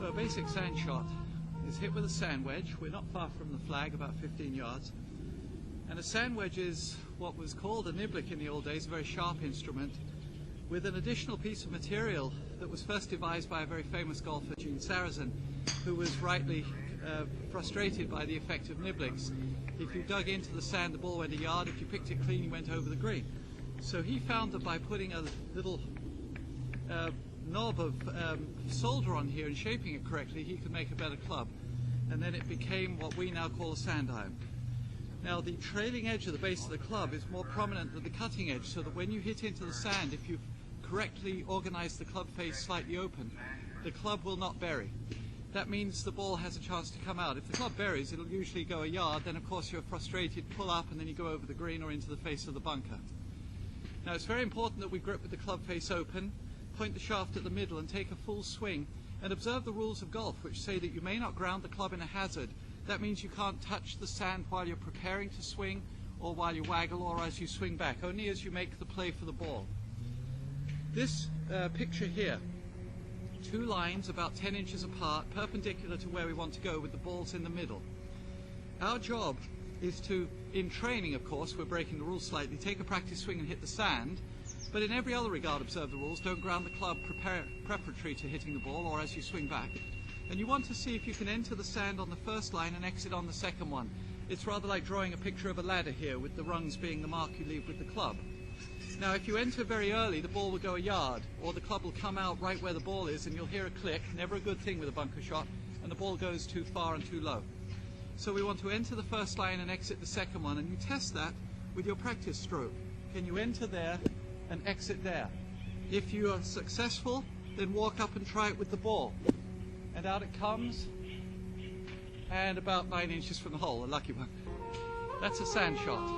So a basic sand shot is hit with a sand wedge. We're not far from the flag, about 15 yards. And a sand wedge is what was called a niblick in the old days, a very sharp instrument, with an additional piece of material that was first devised by a very famous golfer, Gene Sarazen, who was rightly frustrated by the effect of niblicks. If you dug into the sand, the ball went a yard. If you picked it clean, you went over the green. So he found that by putting a little knob of solder on here and shaping it correctly, he could make a better club. And then it became what we now call a sand iron. Now the trailing edge of the base of the club is more prominent than the cutting edge, so that when you hit into the sand, if you've correctly organized the club face slightly open, the club will not bury. That means the ball has a chance to come out. If the club buries, it'll usually go a yard, then of course you're frustrated, pull up, and then you go over the green or into the face of the bunker. Now it's very important that we grip with the club face open, point the shaft at the middle and take a full swing, and observe the rules of golf, which say that you may not ground the club in a hazard. That means you can't touch the sand while you're preparing to swing, or while you waggle, or as you swing back, only as you make the play for the ball. This picture here, two lines about 10 inches apart, perpendicular to where we want to go, with the balls in the middle. Our job is to, in training of course, we're breaking the rules slightly, take a practice swing and hit the sand, but in every other regard observe the rules. Don't ground the club preparatory to hitting the ball or as you swing back. And you want to see if you can enter the sand on the first line and exit on the second one. It's rather like drawing a picture of a ladder here, with the rungs being the mark you leave with the club. Now if you enter very early, the ball will go a yard, or the club will come out right where the ball is and you'll hear a click, never a good thing with a bunker shot, and the ball goes too far and too low. So we want to enter the first line and exit the second one, and you test that with your practice stroke. Can you enter there and exit there? If you are successful, then walk up and try it with the ball. And out it comes, and about 9 inches from the hole, a lucky one. That's a sand shot.